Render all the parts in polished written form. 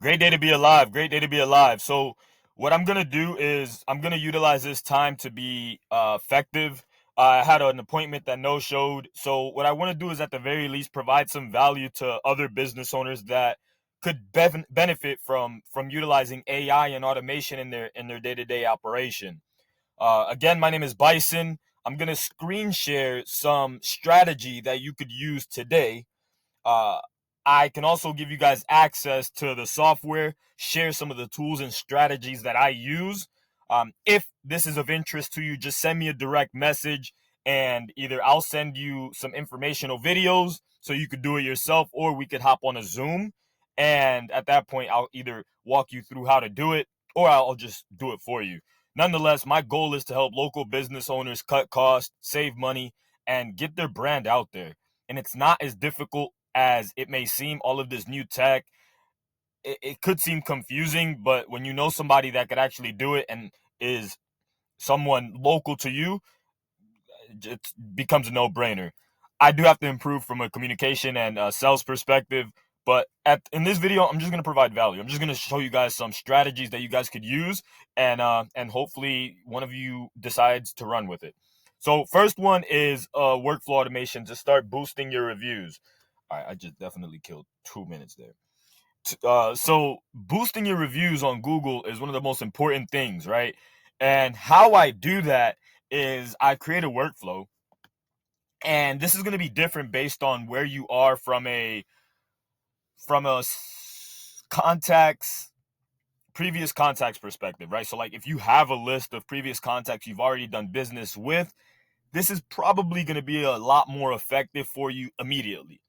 Great day to be alive. Great day to be alive. So, what I'm gonna do is I'm gonna utilize this time to be effective. I had an appointment that no showed. So, what I want to do is, at the very least, provide some value to other business owners that could benefit from utilizing AI and automation in their day to day operation. Again, my name is Bison. I'm gonna screen share some strategy that you could use today. uh, I can also give you guys access to the software, share some of the tools and strategies that I use. If this is of interest to you, just send me a direct message, and either I'll send you some informational videos so you could do it yourself, or we could hop on a Zoom. And at that point, I'll either walk you through how to do it, or I'll just do it for you. Nonetheless, my goal is to help local business owners cut costs, save money, and get their brand out there. And it's not as difficult as it may seem. All of this new tech, it could seem confusing, but when you know somebody that could actually do it and is someone local to you, it becomes a no-brainer. I do have to improve from a communication and sales perspective, but in this video, I'm just going to provide value. I'm just going to show you guys some strategies that you guys could use, and hopefully one of you decides to run with it. So first one is workflow automation to start boosting your reviews. All right, I just definitely killed 2 minutes there. So boosting your reviews on Google is one of the most important things, right? And how I do that is I create a workflow, and this is going to be different based on where you are from a contacts previous contacts perspective, right? So like if you have a list of previous contacts you've already done business with, this is probably going to be a lot more effective for you immediately.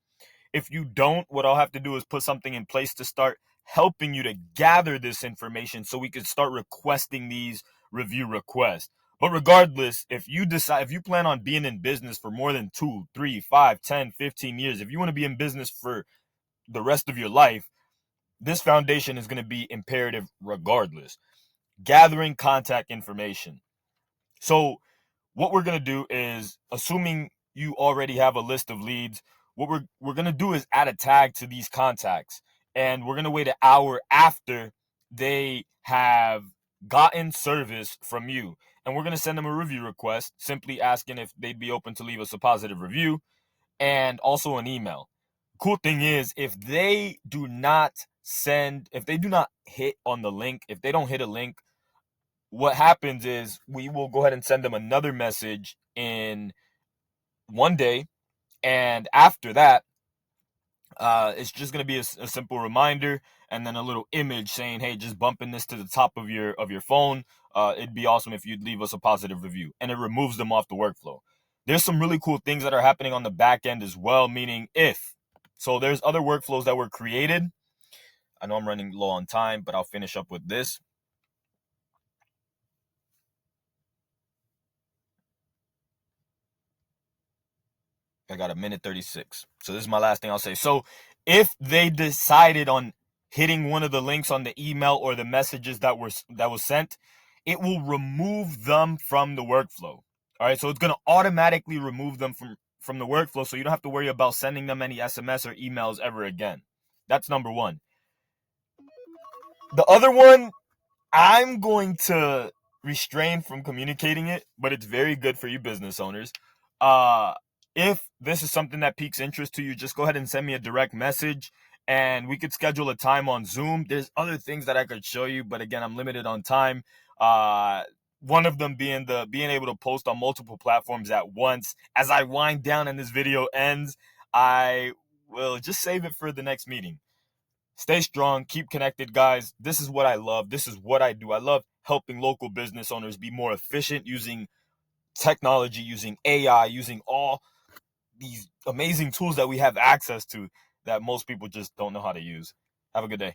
If you don't, what I'll have to do is put something in place to start helping you to gather this information so we can start requesting these review requests. But regardless, if you plan on being in business for more than 2, 3, 5, 10, 15 years, if you want to be in business for the rest of your life, this foundation is going to be imperative regardless. Gathering contact information. So what we're going to do is, assuming you already have a list of leads, what we're going to do is add a tag to these contacts, and we're going to wait an hour after they have gotten service from you, and we're going to send them a review request, simply asking if they'd be open to leave us a positive review, and also an email. Cool thing is, if they do not hit on the link, if they don't hit a link, what happens is we will go ahead and send them another message in one day, and after that, it's just going to be a simple reminder, and then a little image saying, hey, just bumping this to the top of your phone. It'd be awesome if you'd leave us a positive review, and it removes them off the workflow. There's some really cool things that are happening on the back end as well, meaning there's other workflows that were created. I know I'm running low on time, but I'll finish up with this. I got a minute 36. So this is my last thing I'll say. So if they decided on hitting one of the links on the email or the messages that was sent, it will remove them from the workflow. All right, so it's going to automatically remove them from the workflow, so you don't have to worry about sending them any SMS or emails ever again. That's number one. The other one, I'm going to restrain from communicating it, but it's very good for you business owners. Uh, if this is something that piques interest to you, just go ahead and send me a direct message, and we could schedule a time on Zoom. There's other things that I could show you, but again, I'm limited on time. One of them being being able to post on multiple platforms at once. As I wind down and this video ends, I will just save it for the next meeting. Stay strong, keep connected, guys. This is what I love. This is what I do. I love helping local business owners be more efficient using technology, using AI, using all these amazing tools that we have access to that most people just don't know how to use. Have a good day.